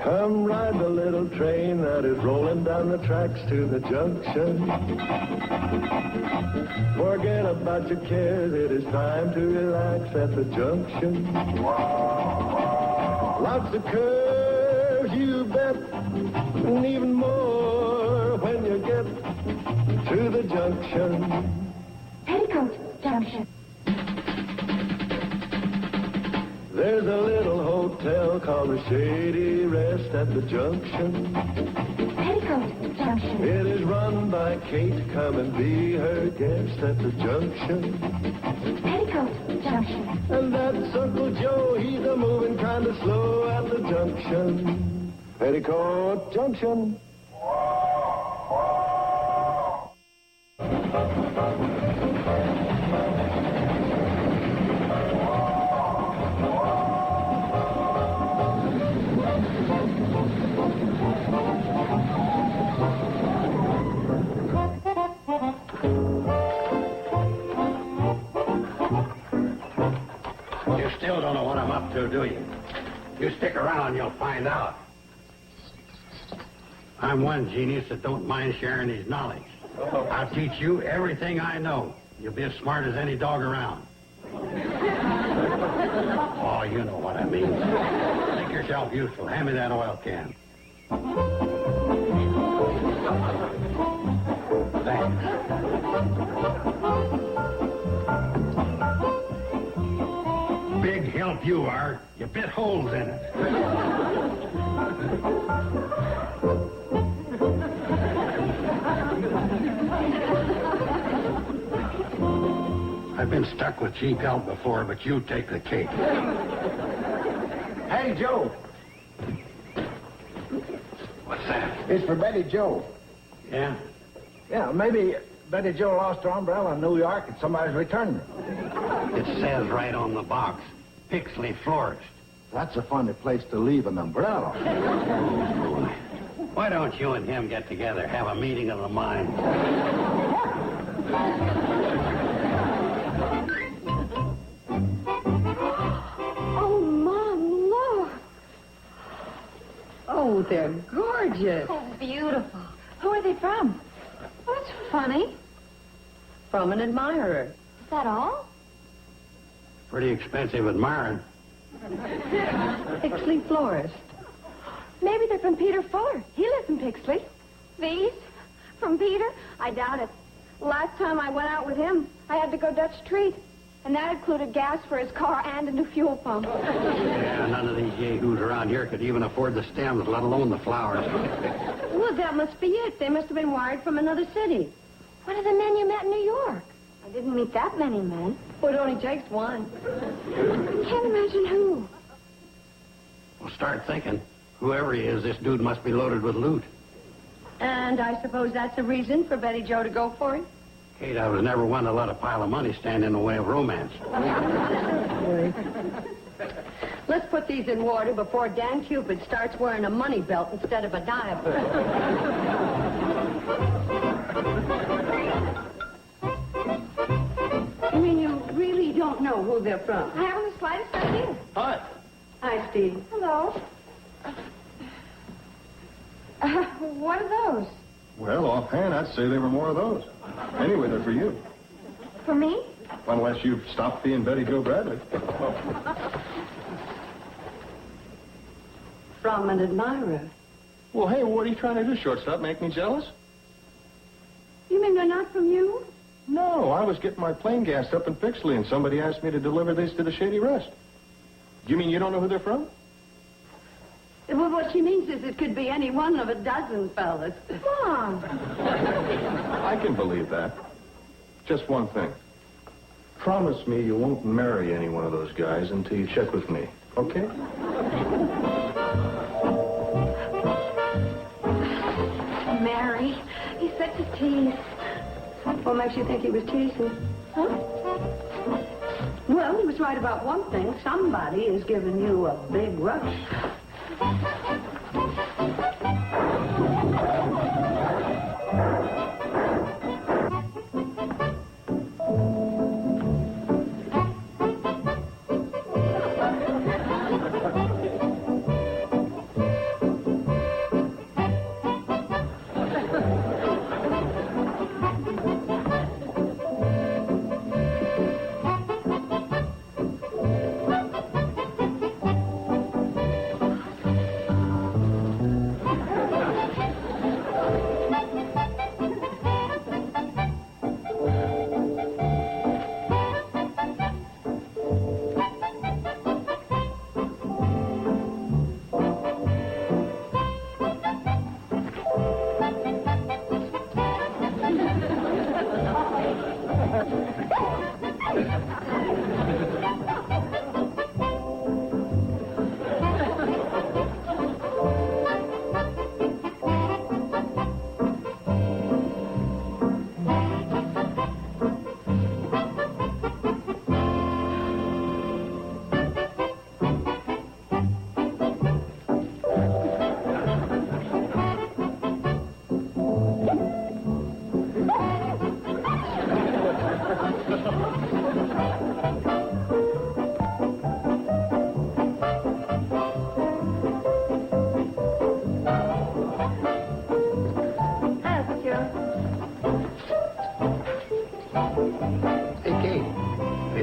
Come ride the little train that is rolling down the tracks to the junction. Forget about your cares, it is time to relax at the junction. Lots of curves, you bet, and even more when you get to the junction. Petticoat Junction. There's a little hotel called the Shady Rest at the junction. Petticoat Junction. It is run by Kate. Come and be her guest at the junction. Petticoat Junction. And that's Uncle Joe. He's a moving kind of slow at the junction. Petticoat Junction. You still don't know what I'm up to, do you? You stick around, you'll find out. I'm one genius that don't mind sharing his knowledge. I'll teach you everything I know. You'll be as smart as any dog around. Oh, you know what I mean. Make yourself useful. Hand me that oil can. Thanks. Big help you are. You bit holes in it. I've been stuck with cheap help before, but you take the cake. Hey, Joe. What's that? It's for Betty Jo. Yeah? Yeah, maybe Betty Jo lost her umbrella in New York and somebody's returning it. It says right on the box, Pixley Florist. That's a funny place to leave an umbrella. Why don't you and him get together, have a meeting of the minds? Oh, Mom, look. Oh, they're gorgeous. Oh, beautiful. Who are they from? Oh, that's funny. From an admirer. Is that all? Pretty expensive admiring. Pixley Florist. Maybe they're from Peter Fuller. He lives in Pixley. These? From Peter? I doubt it. Last time I went out with him, I had to go Dutch treat. And that included gas for his car and a new fuel pump. Yeah, none of these yahoos around here could even afford the stems, let alone the flowers. Well, that must be it. They must have been wired from another city. What are the men you met in New York? I didn't meet that many men. Well, it only takes one. I can't imagine who. Well, start thinking. Whoever he is, this dude must be loaded with loot. And I suppose that's the reason for Betty Jo to go for it? Kate, I was never one to let a pile of money stand in the way of romance. Let's put these in water before Dan Cupid starts wearing a money belt instead of a diaper. You mean you really don't know who they're from? I haven't the slightest idea. Hi. Hi, Steve. Hello. What are those? Well, offhand, I'd say there were more of those. Anyway, they're for you. For me? Unless you've stopped being Betty Jo Bradley. From an admirer. Well, hey, what are you trying to do, shortstop? Make me jealous? You mean they're not from you? No, I was getting my plane gassed up in Pixley, and somebody asked me to deliver these to the Shady Rest. You mean you don't know who they're from? Well, what she means is it could be any one of a dozen fellas. Mom. I can believe that. Just one thing. Promise me you won't marry any one of those guys until you check with me, okay? Mary, he's such a tease. What makes you think he was teasing? Huh? Well, he was right about one thing. Somebody is giving you a big rush.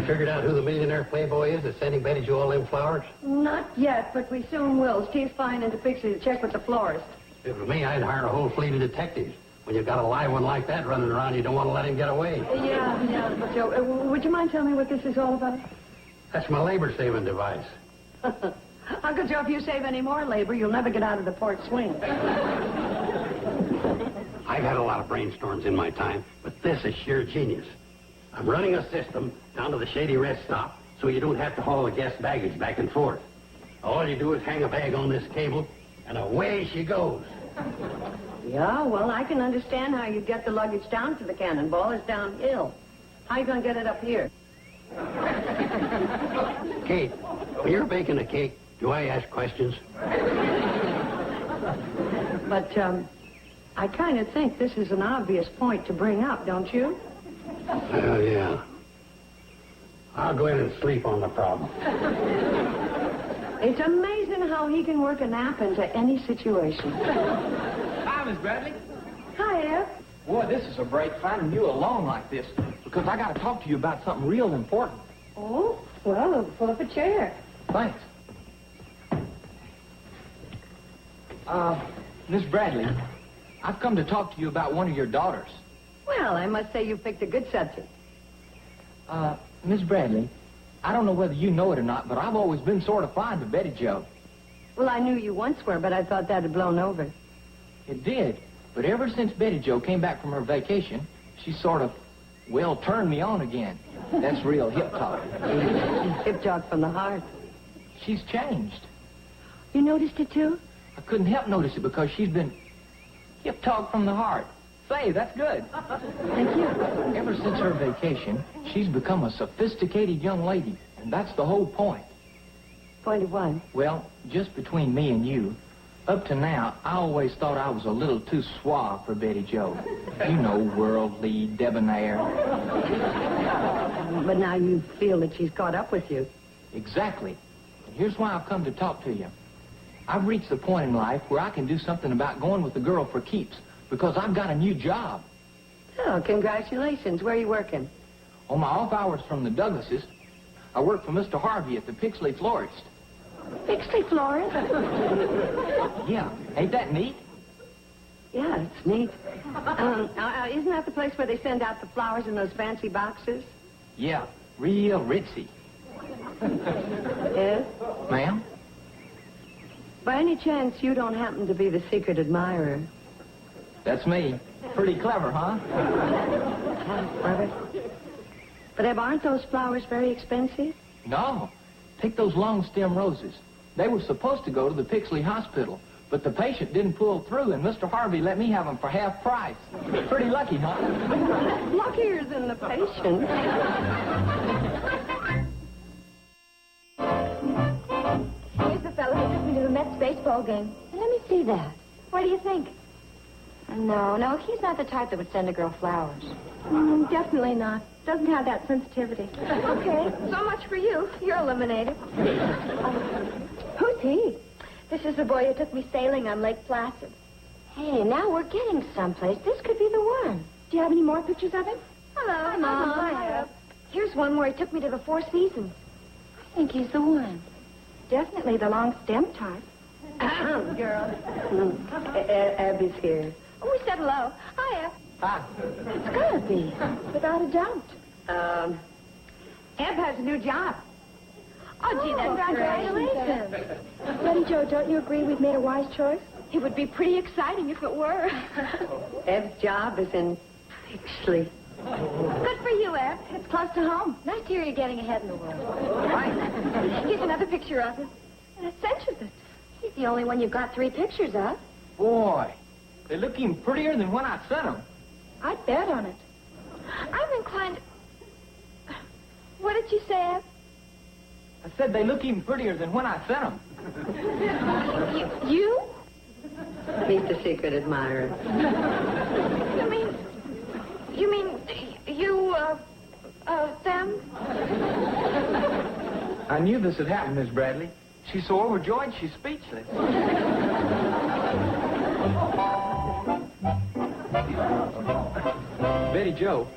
Figured out who the millionaire playboy is that's sending Betty Jo all them flowers? Not yet, but we soon will. Steve's flying into Pixley to check with the florist. If it were me, I'd hire a whole fleet of detectives. When you've got a live one like that running around, you don't want to let him get away. Yeah, but Joe, would you mind telling me what this is all about? That's my labor-saving device. Uncle Joe, if you save any more labor, you'll never get out of the port swing. I've had a lot of brainstorms in my time, but this is sheer genius. I'm running a system down to the Shady Rest stop, so you don't have to haul the guest baggage back and forth. All you do is hang a bag on this cable, and away she goes. Yeah, well, I can understand how you get the luggage down to the Cannonball. It's downhill. How you going to get it up here? Kate, when you're baking a cake, do I ask questions? But, I kind of think this is an obvious point to bring up, don't you? Oh, yeah. I'll go in and sleep on the problem. It's amazing how he can work a nap into any situation. Hi, Miss Bradley. Hi, Ed. Boy, this is a break finding you alone like this, because I got to talk to you about something real important. Oh, well, pull up a chair. Thanks. Miss Bradley, I've come to talk to you about one of your daughters. Well, I must say you picked a good subject. Miss Bradley, I don't know whether you know it or not, but I've always been sort of fond of Betty Jo. Well, I knew you once were, but I thought that had blown over. It did, but ever since Betty Jo came back from her vacation, she sort of, well, turned me on again. That's real hip talk. Hip talk from the heart. She's changed. You noticed it, too? I couldn't help notice it because she's been hip talk from the heart. Say, that's good. Thank you. Ever since her vacation, she's become a sophisticated young lady, and that's the whole point. Point of what? Well, just between me and you, up to now, I always thought I was a little too suave for Betty Jo. You know, worldly, debonair. But now you feel that she's caught up with you. Exactly. And here's why I've come to talk to you. I've reached the point in life where I can do something about going with the girl for keeps, because I've got a new job. Oh, congratulations. Where are you working? On my off hours from the Douglases, I work for Mr. Harvey at the Pixley Florist. Pixley Florist? Yeah, ain't that neat? Yeah, it's neat. Isn't that the place where they send out the flowers in those fancy boxes? Yeah, real ritzy. Yes? Ma'am? By any chance, you don't happen to be the secret admirer? That's me. Pretty clever, huh? But aren't those flowers very expensive? No. Take those long stem roses. They were supposed to go to the Pixley Hospital, but the patient didn't pull through, and Mr. Harvey let me have them for half price. Pretty lucky, huh? Luckier than the patient. Here's the fellow who took me to the Mets baseball game. Let me see that. What do you think? No, he's not the type that would send a girl flowers. Definitely not. Doesn't have that sensitivity. Okay, so much for you. You're eliminated. Who's he? This is the boy who took me sailing on Lake Placid. Hey, now we're getting someplace. This could be the one. Do you have any more pictures of him? Hello. Hi, Mom. Hi. Here's one where he took me to the Four Seasons. I think he's the one. Definitely the long stem type. Girl. Abby's here. Oh, we said hello. Hiya. Hi. It's gotta be, without a doubt. Eb has a new job. Oh, gee, that's congratulations. Betty Jo, don't you agree we've made a wise choice? It would be pretty exciting if it were. Eb's job is in Pixley. Good for you, Eb. It's close to home. Nice to hear you're getting ahead in the world. Here's another picture of him. And a cinch of it. He's the only one you've got 3 pictures of. Boy, they look even prettier than when I sent them. I'd bet on it. I'm inclined to... What did you say, Eb? I said they look even prettier than when I sent them. You? He's the secret admirer. You mean, them? I knew this had happened, Miss Bradley. She's so overjoyed she's speechless. Betty Jo,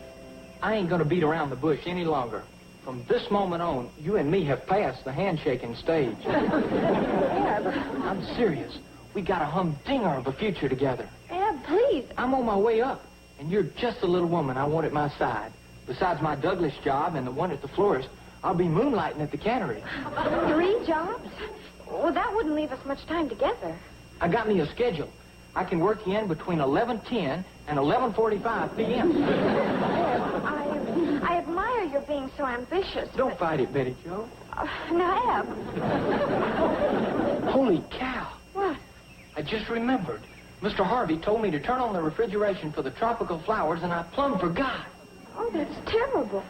I ain't gonna beat around the bush any longer. From this moment on, you and me have passed the handshaking stage. Eb. I'm serious. We got a humdinger of a future together. Eb, please. I'm on my way up, and you're just the little woman I want at my side. Besides my Douglas job and the one at the florist, I'll be moonlighting at the cannery. 3 jobs? Well, that wouldn't leave us much time together. I got me a schedule. I can work you in between 11:10 and 11:45 p.m. I admire your being so ambitious. Don't fight it, Betty Jo. Now, Eb. Holy cow. What? I just remembered. Mr. Harvey told me to turn on the refrigeration for the tropical flowers, and I plumb forgot. Oh, that's terrible.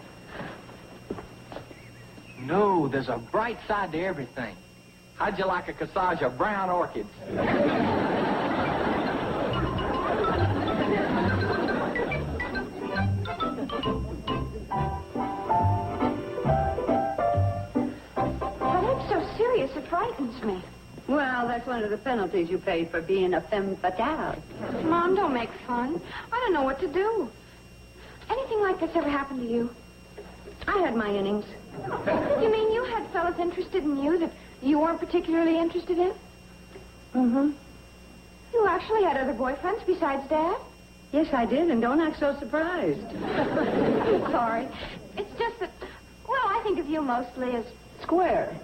No, there's a bright side to everything. How'd you like a corsage of brown orchids? But I'm so serious, it frightens me. Well, that's one of the penalties you pay for being a femme fatale. Mom, don't make fun. I don't know what to do. Anything like this ever happened to you? I had my innings. You mean you had fellas interested in you that you weren't particularly interested in? Mm-hmm. You actually had other boyfriends besides Dad? Yes, I did, and don't act so surprised. I'm sorry. It's just that, well, I think of you mostly as... Square.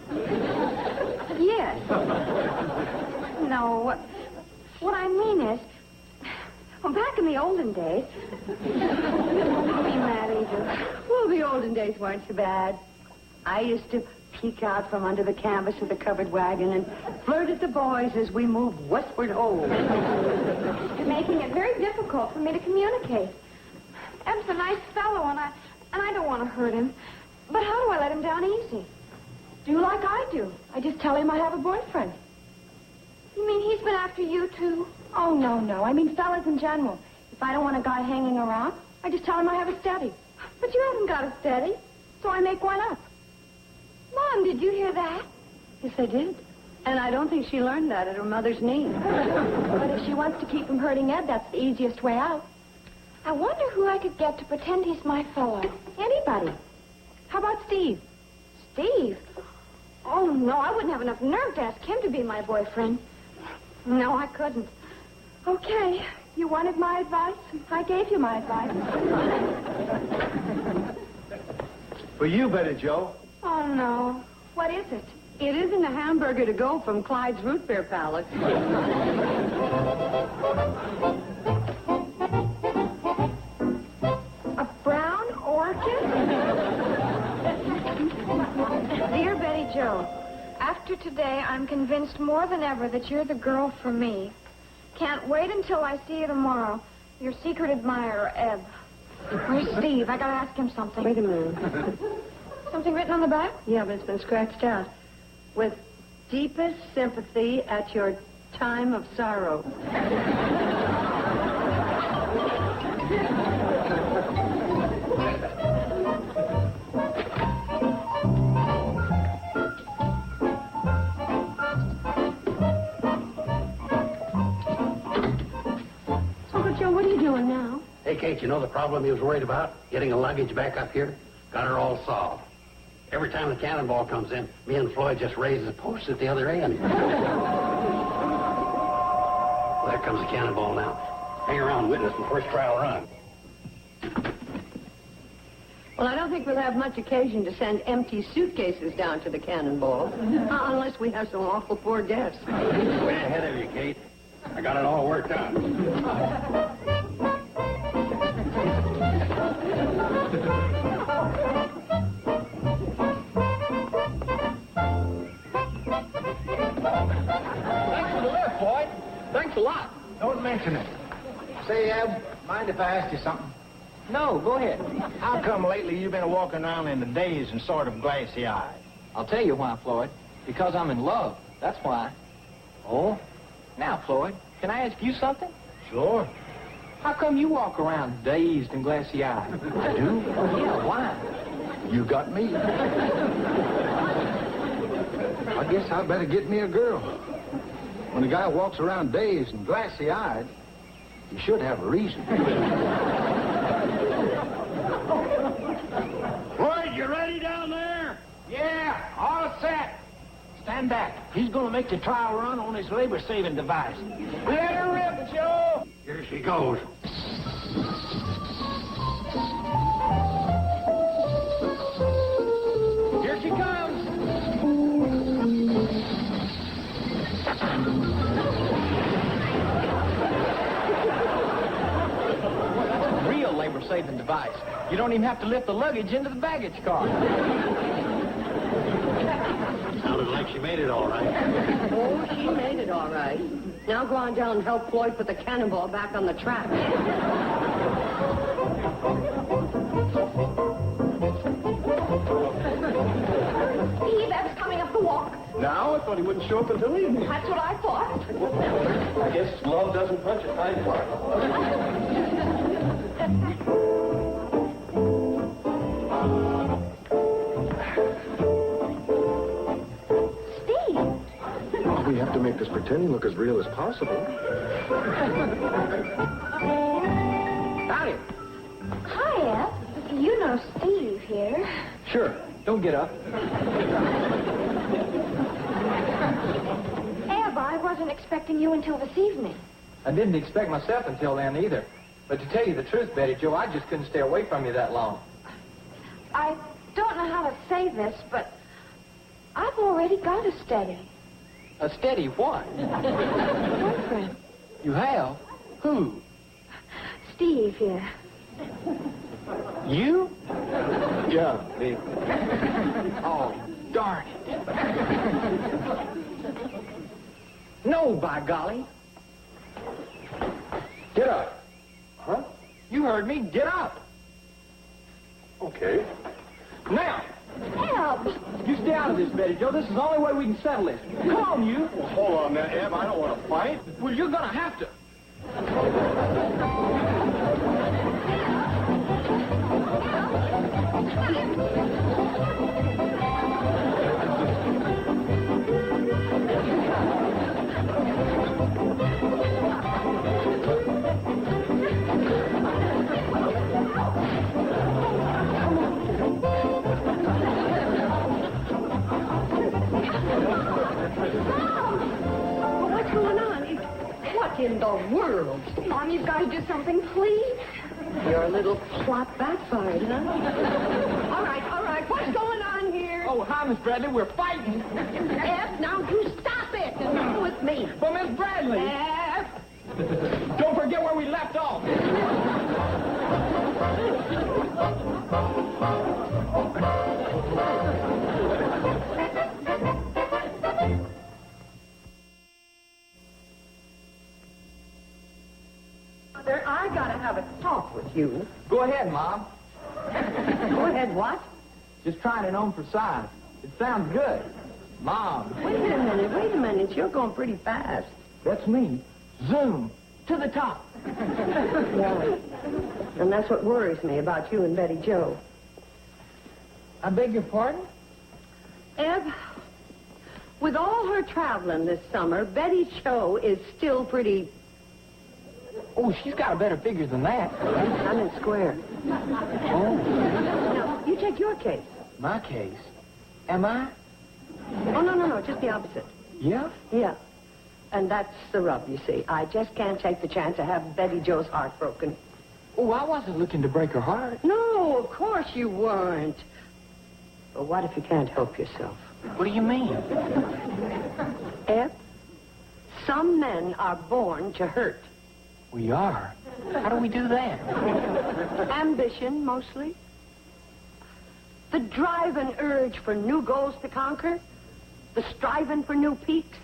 Yes. No, what I mean is, well, back in the olden days... Don't be mad either. Well, the olden days weren't so bad. I used to peek out from under the canvas of the covered wagon and flirt at the boys as we moved westward home. You're making it very difficult for me to communicate. Eb's a nice fellow, and I don't want to hurt him. But how do I let him down easy? Do like I do. I just tell him I have a boyfriend. You mean he's been after you, too? Oh, no. I mean fellas in general. If I don't want a guy hanging around, I just tell him I have a steady. But you haven't got a steady, so I make one up. Mom, did you hear that? Yes, I did. And I don't think she learned that at her mother's knee. But if she wants to keep from hurting Ed, that's the easiest way out. I wonder who I could get to pretend he's my fellow. Anybody. How about Steve? Steve? Oh, no, I wouldn't have enough nerve to ask him to be my boyfriend. No, I couldn't. Okay, you wanted my advice? I gave you my advice. For you, Betty Jo. Oh, no. What is it? It isn't a hamburger to go from Clyde's Root Beer Palace. A brown orchid? Dear Betty Jo, after today, I'm convinced more than ever that you're the girl for me. Can't wait until I see you tomorrow. Your secret admirer, Eb. Where's Steve? I gotta ask him something. Wait a minute. Something written on the back? Yeah, but it's been scratched out. With deepest sympathy at your time of sorrow. Uncle Joe, what are you doing now? Hey, Kate, you know the problem he was worried about? Getting the luggage back up here? Got her all solved. Every time the cannonball comes in, me and Floyd just raise the post at the other end. Well, there comes the cannonball now. Hang around, witness the first trial run. Well, I don't think we'll have much occasion to send empty suitcases down to the cannonball. Unless we have some awful poor guests. Way ahead of you, Kate. I got it all worked out. mention it. Say, Eb, mind if I ask you something? No, go ahead. How come lately you've been walking around in the daze and sort of glassy-eyed? I'll tell you why, Floyd. Because I'm in love. That's why. Oh? Now, Floyd, can I ask you something? Sure. How come you walk around dazed and glassy-eyed? I do? Yeah, why? You got me. I guess I better get me a girl. When a guy walks around dazed and glassy-eyed, he should have a reason. Floyd, you ready down there? Yeah, all set. Stand back. He's going to make the trial run on his labor-saving device. Let her rip, Joe. Here she goes. Here she comes. Real labor-saving device. You don't even have to lift the luggage into the baggage car. Sounded like she made it all right. Oh, she made it all right. Now go on down and help Floyd put the cannonball back on the track. Steve, Ev's coming up the walk. Now? I thought he wouldn't show up until evening. That's what I thought. I guess love doesn't punch a time clock. We have to make this pretending look as real as possible. Howdy. Hi, Ev. You know Steve here. Sure. Don't get up. Ev, I wasn't expecting you until this evening. I didn't expect myself until then either. But to tell you the truth, Betty Jo, I just couldn't stay away from you that long. I don't know how to say this, but I've already got a steady. A steady what? Boyfriend. You have? Who? Steve here. You? Yeah, me. Oh, darn it. No, by golly. Get up. Huh? You heard me. Get up. Okay. Now, Ev! you stay out of this, Betty Jo. This is the only way we can settle this. Come on, you. Well, hold on there, Eb. I don't want to fight. Well, you're going to have to. What's going on? What in the world? Mom, you've got to do something, please. Your little plot backfired, huh? All right. What's going on here? Oh, hi, Miss Bradley. We're fighting. F, now you stop it. And with me. But, Miss Bradley. F. Don't forget where we left off. Mother, I gotta have a talk with you. Go ahead, Mom. Go ahead, what? Just trying it on for size. It sounds good. Mom. Wait a minute. You're going pretty fast. That's me. Zoom. To the top. Yeah. And that's what worries me about you and Betty Jo. I beg your pardon? Eb, with all her traveling this summer, Betty Jo is still pretty... Oh, she's got a better figure than that. I'm in square. Oh, Now, you take your case. my case. Am I? Oh, no, just the opposite. Yeah? Yeah. And that's the rub, you see. I just can't take the chance of having Betty Jo's heart broken. Oh, I wasn't looking to break her heart. No, of course you weren't. But what if you can't help yourself? What do you mean? Eb, some men are born to hurt. We are. How do we do that? Ambition, mostly. The drive and urge for new goals to conquer. The striving for new peaks.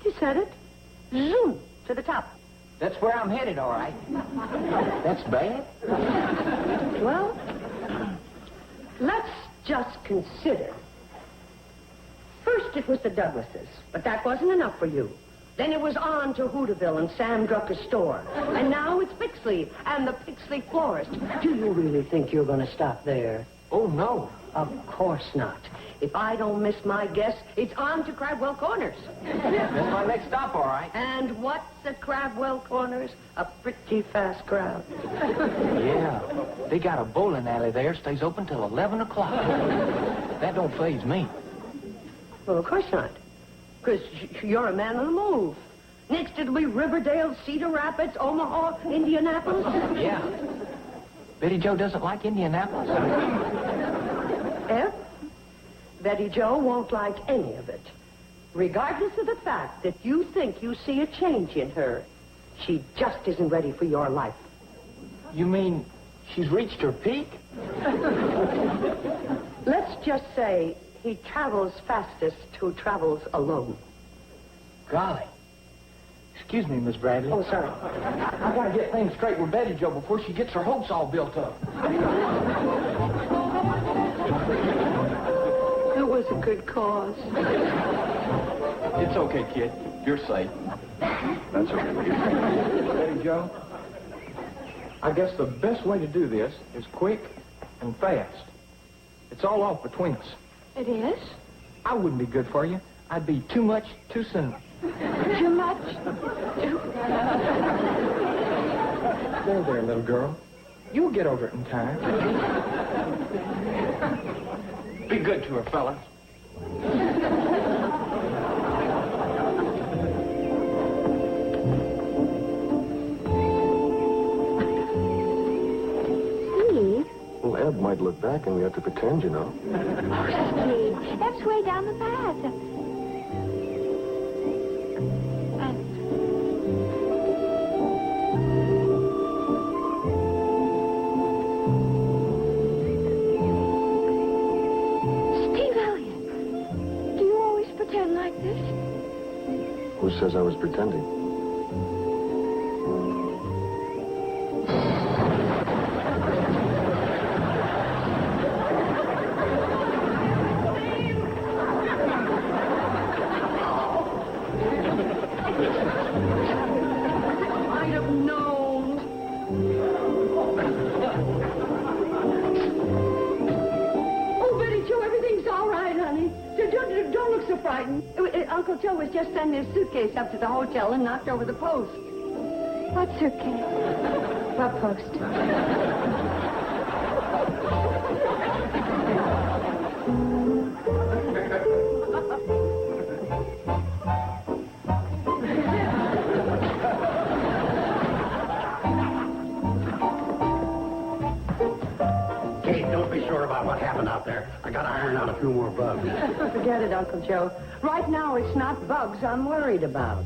You said it. zoom, to the top. That's where I'm headed, all right. That's bad? Well, let's just consider. First it was the Douglases, but that wasn't enough for you. Then it was on to Hooterville and Sam Drucker's store. And now it's Pixley and the Pixley florist. Do you really think you're going to stop there? Oh, no. Of course not. If I don't miss my guess, it's on to Crabwell Corners. That's my next stop, all right. And what's at Crabwell Corners? A pretty fast crowd. Yeah. They got a bowling alley there, stays open till 11 o'clock. That don't faze me. Well, of course not. Because you're a man on the move. Next it'll be Riverdale, Cedar Rapids, Omaha, Indianapolis. Yeah. Betty Jo doesn't like Indianapolis. Betty Jo won't like any of it. Regardless of the fact that you think you see a change in her, she just isn't ready for your life. You mean she's reached her peak? Let's just say he travels fastest who travels alone. Golly. Excuse me, Miss Bradley. Oh, sorry. I gotta get things straight with Betty Jo before she gets her hopes all built up. It was a good cause. It's okay, kid. You're safe. That's okay. Betty Jo, I guess the best way to do this is quick and fast. It's all off between us. It is? I wouldn't be good for you. I'd be too much too soon. Too much? There, little girl. You'll get over it in time. Be good to her, fella. Steve? Well, Eb might look back and we have to pretend, you know. Oh, Steve, Eb's way down the path. Steve Elliott, do you always pretend like this? Who says I was pretending? I'd have known. Oh, Betty Jo, everything's all right, honey. Don't look so frightened. Uncle Joe was just sending his suitcase up to the hotel and knocked over the post. What suitcase? What post? Kate, don't be sure about what happened out there. I gotta iron out a few more bugs. Forget it, Uncle Joe. Right now, it's not bugs I'm worried about.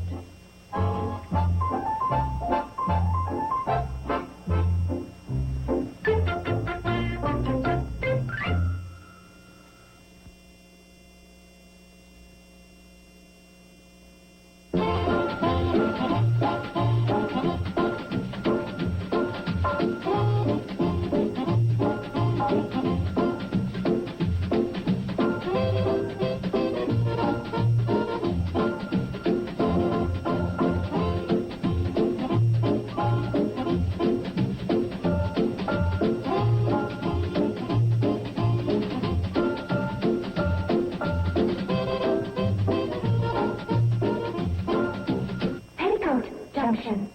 Petticoat Junction.